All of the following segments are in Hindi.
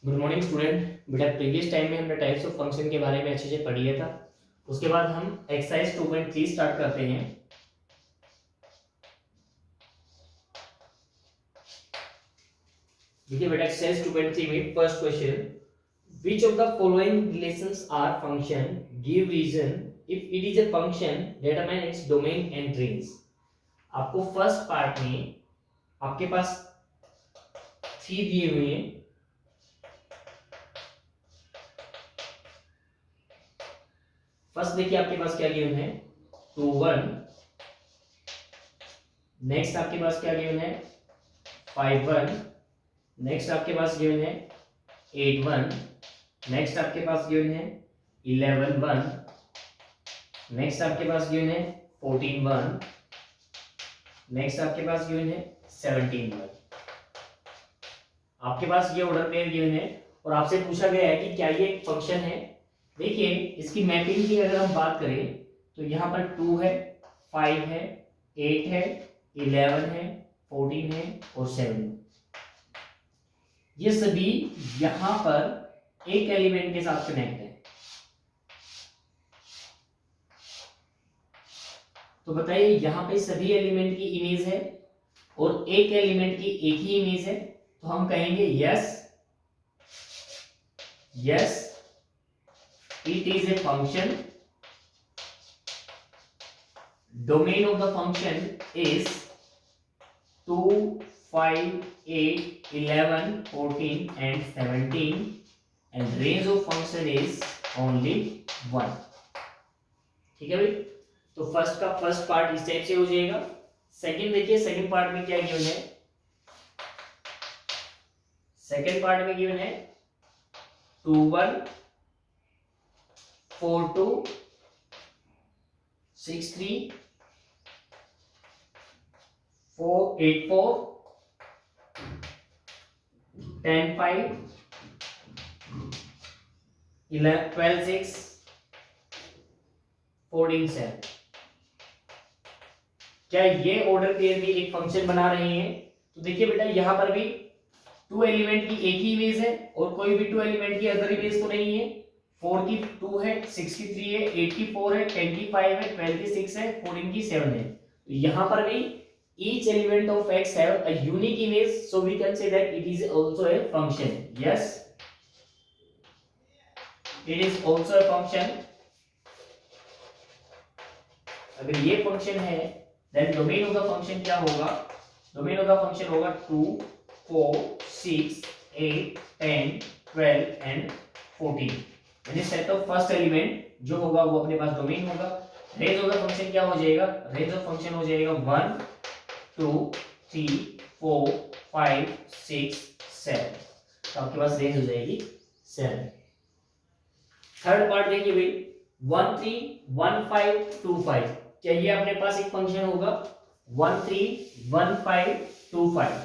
Good morning student. बेटा प्रीवियस टाइम में हमने टाइप्स ऑफ फंक्शन के बारे में अच्छे से पढ़ लिया था। उसके बाद हम एक्सरसाइज 2.3 स्टार्ट करते हैं। देखिए बेटा एक्सरसाइज 2.3 में first question, which of the following relations are function, give reason, if it is a function determine its domain and range. आपको फर्स्ट पार्ट में आपके पास 3 दिए हुए हैं। फर्स्ट देखिए आपके पास क्या गिवन है, 2 1। नेक्स्ट आपके पास क्या गिवन है, 5 1। नेक्स्ट आपके पास गिवन है 8 1। नेक्स्ट आपके पास गिवन है 11 1। नेक्स्ट आपके पास गिवन है 14 1। नेक्स्ट आपके पास गिवन है 17 1। आपके पास ये ऑर्डर पेयर गिवन है और आपसे पूछा गया है कि क्या ये एक फंक्शन है। देखिए इसकी मैपिंग की अगर हम बात करें तो यहाँ पर 2 है, 5 है, 8 है, 11 है, 14 है और 7। ये सभी यहां पर एक एलिमेंट के साथ कनेक्ट है। तो बताइए यहां पे सभी एलिमेंट की इमेज है और एक एलिमेंट की एक ही इमेज है, तो हम कहेंगे yes yes it is a function, domain of the function is 2 5 8 11 14 and 17 and range of function is only 1। ठीक है भाई, तो फर्स्ट का फर्स्ट पार्ट इस टाइप से हो जाएगा। सेकंड देखिए, सेकंड पार्ट में क्या गिवन है, सेकंड पार्ट में गिवन है 2 1 4 2 6 3 4 8 4 10 5 11 12 6 14 7। क्या ये ऑर्डर पेयर भी एक फंक्शन बना रहे हैं? तो देखिए बेटा यहां पर भी 2 एलिमेंट की एक ही इमेज है और कोई भी 2 एलिमेंट की अदर इमेज तो नहीं है। 4 की 2 है, 6 की 3 है, 8 की 4 है, 10 की 5 है, 12 की 6 है, 14 की 7 है। तो यहां पर भी each element of x have a unique image, so we can say that it is also a function। yes, it is also a function। अगर ये फंक्शन है then domain of the function क्या होगा, डोमेन ऑफ द फंक्शन होगा 2 4 6 8 10 12 एंड 14। यानी सेट ऑफ फर्स्ट एलिमेंट जो होगा वो अपने पास डोमेन होगा। रेंज ऑफ द फंक्शन क्या हो जाएगा, रेंज ऑफ फंक्शन हो जाएगा 1 2 3 4 5 6 7। तो आपके पास रेंज हो जाएगी 7। थर्ड पार्ट देखिए भाई, 1 3 1 5 2 5। क्या ये अपने पास एक फंक्शन होगा 1 3 1 5 2 5,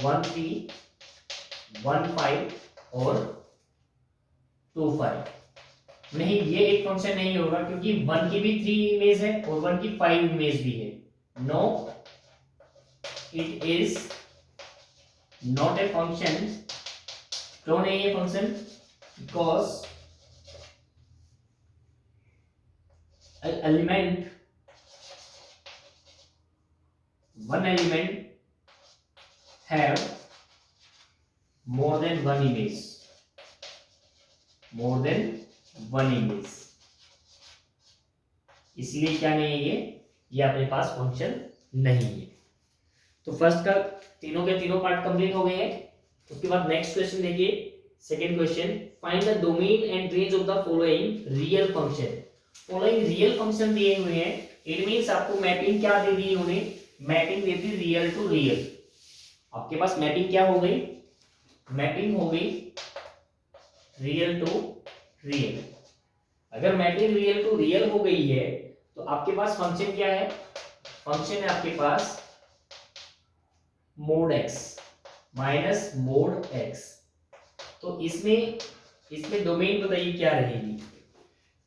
1 3 1 5 और 2 5? नहीं, ये एक फंक्शन नहीं होगा क्योंकि 1 की भी 3 इमेज है और 1 की 5 इमेज भी है। No, it is not a function. क्यों नहीं है function? Because element, one element have more than one image, more than one image। इसलिए क्या नहीं है, ये अपने पास फंक्शन नहीं है। तो फर्स्ट का तीनों के तीनों पार्ट कंप्लीट हो गए हैं। उसके बाद नेक्स्ट क्वेश्चन देखिए, second question, find the domain and range of the following real function. Following real function दिए हुए हैं, इट मींस आपको मैपिंग क्या दे दी उन्हें, मैपिंग दे दी रियल टू रियल। आपके पास मैपिंग क्या हो गई, मैपिंग हो गई रियल टू रियल। अगर मैपिंग रियल टू रियल हो गई है तो आपके पास फंक्शन क्या है, फंक्शन है आपके पास mod x minus mod x. तो इसमें डोमेन बताइए क्या रहेगी।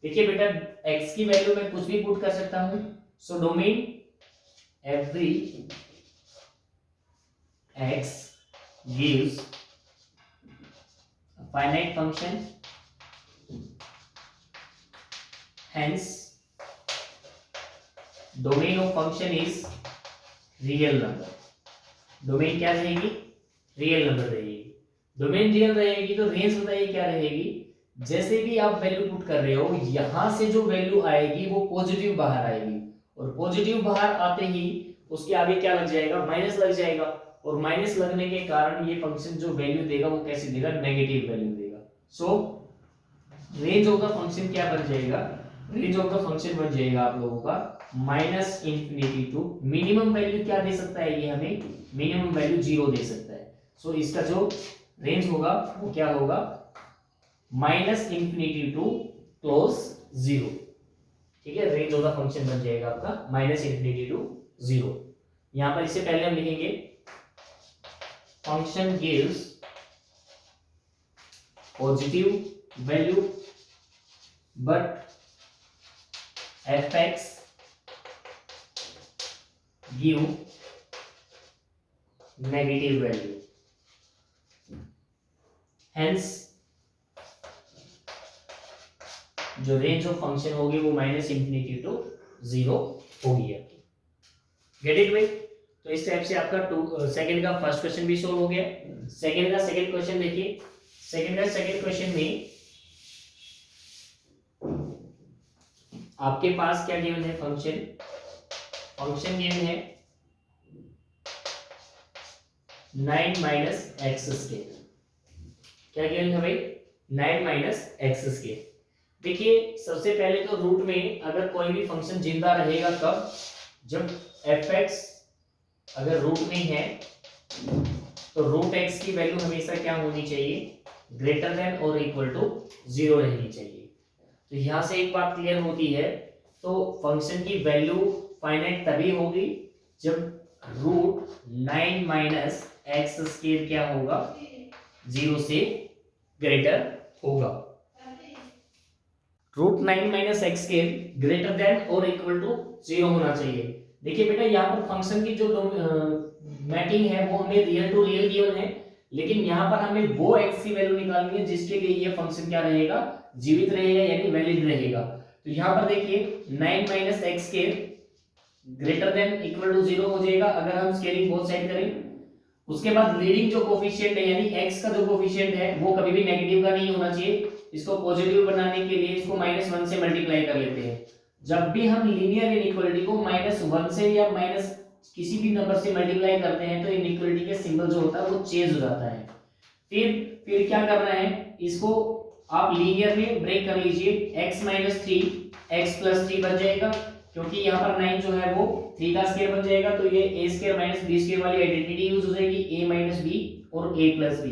देखिए बेटा x की वैल्यू मैं कुछ भी पुट कर सकता हूं, so domain x gives a finite function, hence domain of function is real number. Domain क्या रहेगी? रियल नंबर रहेगी। डोमेन रियल रहेगी तो रेंज बताइए क्या रहेगी? जैसे भी आप वैल्यू पुट कर रहे हो, यहां से जो वैल्यू आएगी वो पॉजिटिव बाहर आएगी, और पॉजिटिव बाहर आते ही उसके आगे क्या लग जाएगा? माइनस लग जाएगा, और माइनस लगने के कारण ये फंक्शन जो वैल्यू देगा वो कैसे देगा? नेगेटिव वैल्यू देगा। सो रेंज ऑफ द फंक्शन क्या बन जाएगा? रेंज ऑफ द फंक्शन बन जाएगा आप लोगों का minus infinity to, minimum value क्या दे सकता है ये हमें? मिनिमम वैल्यू 0 दे सकता है। सो इसका जो रेंज होगा वो क्या होगा? Minus infinity to close 0। ठीक है, रेंज ऑफ द फंक्शन बन जाएगा आपका माइनस इंफिनिटी टू 0। यहां पर इससे पहले हम लिखेंगे function gives positive value but fx give negative value, hence जो रेंज ऑफ फंक्शन होगी वो माइनस इंफिनिटी टू 0 होगी आपकी। गेट इट भाई? तो इस टाइप से आपका सेकंड का फर्स्ट क्वेश्चन भी सोल्व हो गया। सेकंड का सेकंड क्वेश्चन देखिए। सेकंड का सेकंड क्वेश्चन में आपके पास क्या गिवन है? फंक्शन गिवन है 9 माइनस एक्स स्केयर। क्या गिवन है भाई? 9 माइनस एक्स स्केयर। देखिए सबसे पहले तो रूट में अगर कोई भी फंक्शन जिंदा रहेगा कब? जब fx अगर रूट में है तो रूट x की वैल्यू हमेशा क्या होनी चाहिए? ग्रेटर देन और इक्वल टू 0 रहनी चाहिए। तो यहां से एक बात क्लियर होती है, तो फंक्शन की वैल्यू फाइनाइट तभी होगी जब रूट 9 माइनस एक्स स्क्वायर क्या होगा? 0 से ग्रेटर होगा। Root 9 minus x square greater than और इक्वल टू 0 होना चाहिए। देखिए बेटा यहाँ पर फंक्शन की जो मैपिंग है वो हमें रियल टू रियल गिवन है, लेकिन यहाँ पर हमें वो x की वैल्यू निकालनी है जिसके लिए ये फंक्शन क्या रहेगा? जीवित रहेगा, यानी वैलिड रहेगा। तो यहाँ पर देखिए 9 minus x square greater than equal to 0 हो जाएगा अगर हम स्केलिंग बोथ साइड करें। उसके बाद लीडिंग जो कोफिशिएंट है यानी x का जो कोफिशिएंट है वो कभी भी नेगेटिव का नहीं होना चाहिए। इसको पॉजिटिव बनाने के लिए इसको -1 से मल्टीप्लाई कर लेते हैं। जब भी हम लीनियर इनइक्वालिटी को -1 से या माइनस किसी भी नंबर से मल्टीप्लाई करते हैं तो इनइक्वालिटी का सिंबल जो होता है वो चेंज हो जाता है। फिर क्या करना है? इसको आप लीनियर में ब्रेक कर लीजिए। x - 3 x + 3 बन जाएगा, क्योंकि यहाँ पर 9 जो है वो 3 का स्क्वायर बन जाएगा, तो ये a square minus b square वाली आइडेंटिटी यूज हो जाएगी, a - b और a + b।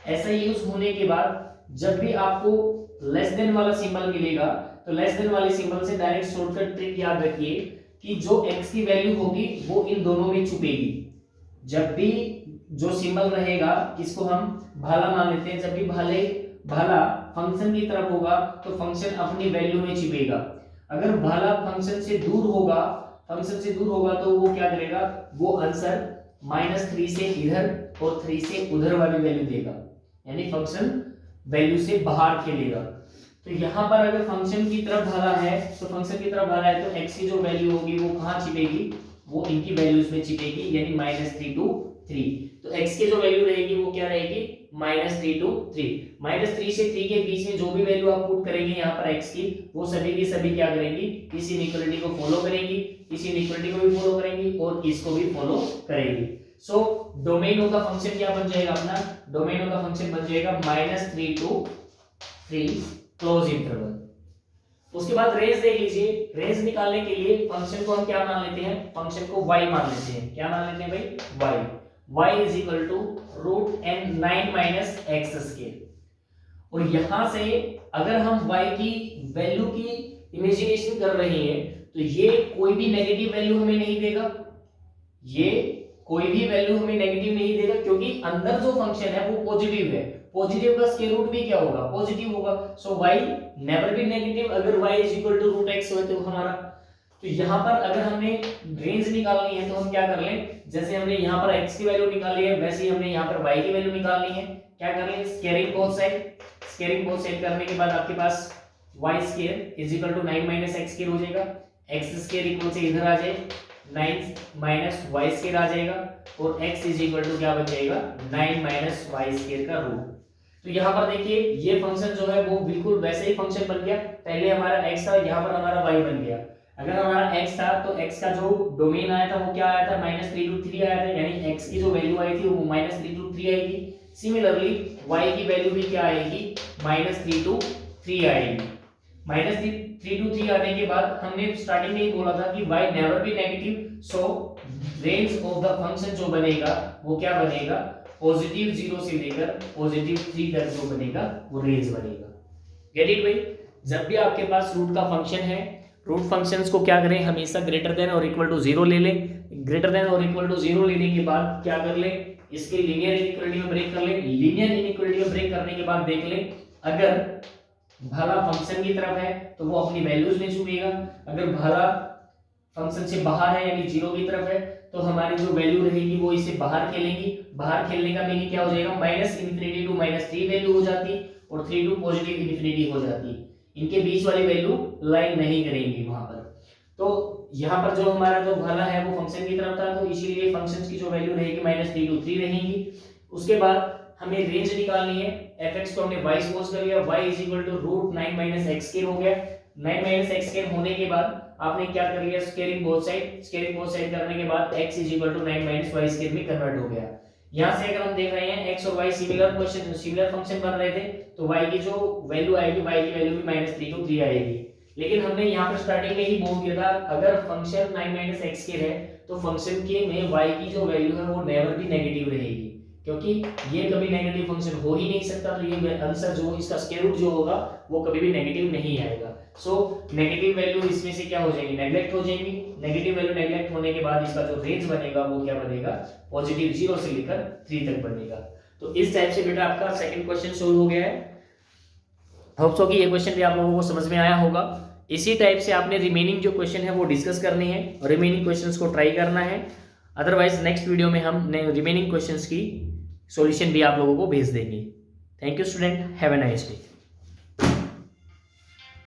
ऐसा यूज होने के बाद जब भी आपको लेस देन वाला सिंबल मिलेगा तो लेस देन वाले सिंबल से डायरेक्ट शॉर्टकट ट्रिक याद रखिए कि जो x की वैल्यू होगी वो इन दोनों में छुपेगी। जब भी जो सिंबल रहेगा इसको हम भाला मान लेते हैं, जब भी भाला फंक्शन की तरफ होगा तो फंक्शन अपनी वैल्यू में छिपेगा। अगर भाला फंक्शन से दूर होगा तो वो क्या करेगा? वो आंसर -3 से इधर और 3 से उधर वाली वैल्यू देगा, यानी फंक्शन वैल्यू से बाहर खेलेगा। तो यहाँ पर अगर फंक्शन की तरफ भाला है तो x की जो वैल्यू होगी वो कहाँ छिपेगी? वो इनकी वैल्यूज में छिपेगी, यानी -3 to 3। तो x की जो वैल्यू रहेगी वो क्या रहेगी? -3 to 3। -3 से 3 के बीच में जो भी वैल्यू आप पुट करेंगे यहाँ पर x की, वो सभी की सभी क्या करेंगी? इस इनइक्वालिटी को फॉलो करेंगी, इस इनइक्वालिटी को भी फॉलो करेंगी और इसको भी फॉलो करेंगी। So domain of the function क्या बन जाएगा अपना? डोमेन ऑफ द फंक्शन बन जाएगा -3 to 3 क्लोज इंटरवल। उसके बाद रेंज देख लीजिए। रेंज निकालने के लिए फंक्शन को हम क्या मान लेते हैं? फंक्शन को y मान लेते हैं। क्या मान लेते हैं भाई? y is equal to √9 minus x square. और यहां से अगर हम y की वैल्यू की इमेजिनेशन कर रहे हैं तो ये कोई भी नेगेटिव वैल्यू हमें नहीं देगा, क्योंकि अंदर जो फंक्शन है वो पॉजिटिव है। पॉजिटिव का स्क्वायर रूट भी क्या होगा? पॉजिटिव होगा। So y never be negative अगर y is equal to √x हो तो हमारा, तो यहाँ पर अगर हमें रेंज निकालनी है तो हम क्या कर लें, जैसे हमने यहाँ पर x की वैल्यू निकाली है वैसे ही हमने यहाँ पर y की वैल्यू निकालनी है। क्या कर लें, squaring both side, squaring both side करने के बाद आपके पास y square is equal to 9 minus x square हो जाएगा, x स्क्वायर इक्वल से इधर आ जाए 9 माइनस y स्क्वायर आ जाएगा और x इज इक्वल टू क्या बन जाएगा 9 माइनस y स्क्वायर का रूट। तो यहाँ पर देखिए ये फंक्शन जो है वो बिल्कुल वैसे ही फंक्शन बन गया, पहले हमारा x था यहाँ पर हमारा y बन गया। अगर हमारा x था तो x का जो डोमेन आया था वो क्या आया था -3 to 3 आया था, यानी x की जो वैल्यू आई थी वो -3 to 3 आएगी। सिमिलरली y की वैल्यू भी क्या आएगी -3 to 3 आएगी। -3 to 3 आने के बाद हमने स्टार्टिंग में ही बोला था कि y never be negative, so range of the function जो बनेगा वो क्या बनेगा, पॉजिटिव 0 से लेकर पॉजिटिव 3 तक जो बनेगा वो रेंज बनेगा। गेट इट भाई। जब भी आपके पास रूट का फंक्शन है, रूट फंक्शंस को क्या करें, हमेशा ग्रेटर देन और इक्वल टू 0 ले लें। ग्रेटर देन और इक्वल टू 0 लेने के बाद क्या कर लें, इसके लीनियर इनइक्वालिटी में ब्रेक कर लें। लीनियर इनइक्वालिटी में ब्रेक करने के बाद देख लें अगर भला फंक्शन की तरफ है तो वो अपनी वैल्यूज में छुपेगा, अगर भला फंक्शन से बाहर है यानी 0 की तरफ है तो हमारी जो वैल्यू रहेगी वो इसे बाहर खेलेंगी। बाहर खेलने का मीनिंग क्या हो जाएगा, -∞ टू -3 वैल्यू हो जाती और 3 टू पॉजिटिव इन्फिनिटी हो जाती। इनके बीच वाली वैल्यू लाइन नहीं करेंगी वहां पर। तो यहाँ पर जो हमारा जो भला है वो फंक्शन की तरफ था तो इसीलिए फंक्शन की जो वैल्यू रहेगी -3 to 3 रहेगी। उसके बाद हमें रेंज निकालनी है, fx को हमने y सपोज कर लिया, y is equal to root 9 minus x square हो गया। 9 माइनस x स्क्वायर होने के बाद आपने क्या कर लिया, squaring both side, squaring both side करने के बाद x is equal to 9 minus y square में कन्वर्ट हो गया। यहाँ से अगर हम देख रहे हैं x और y सिमिलर फंक्शन बन रहे थे तो y की जो वैल्यू आएगी, y की वैल्यू भी -3 to 3 आएगी। लेकिन हमने यहाँ पर स्टार्टिंग में ही बोल दिया था अगर फंक्शन 9 माइनस x स्क्वायर है तो फंक्शन के में y की जो वैल्यू है वो नेवर भी नेगेटिव रहेगी, क्योंकि ये कभी नेगेटिव फंक्शन हो ही नहीं सकता। तो ये आंसर जो इसका स्क्वायर रूट जो होगा वो कभी भी नेगेटिव नहीं आएगा। सो नेगेटिव वैल्यू इसमें से क्या हो जाएगी, नेगलेक्ट हो जाएंगी। नेगेटिव वैल्यू नेगलेक्ट होने के बाद इसका जो रेंज बनेगा वो क्या बनेगा, पॉजिटिव 0 से लेकर 3 तक बनेगा। तो इस टाइप से बेटा आपका सेकंड क्वेश्चन सोल्व हो गया है। होप सो कि ये क्वेश्चन भी आप लोगों को समझ में आया होगा। इसी टाइप से आपने रिमेनिंग जो क्वेश्चन है वो डिस्कस करनी है और रिमेनिंग क्वेश्चंस को ट्राई करना है। अदरवाइज नेक्स्ट वीडियो में हम रिमेनिंग क्वेश्चंस की सॉल्यूशन भी आप लोगों को भेज देंगे। Thank you student, have a nice day.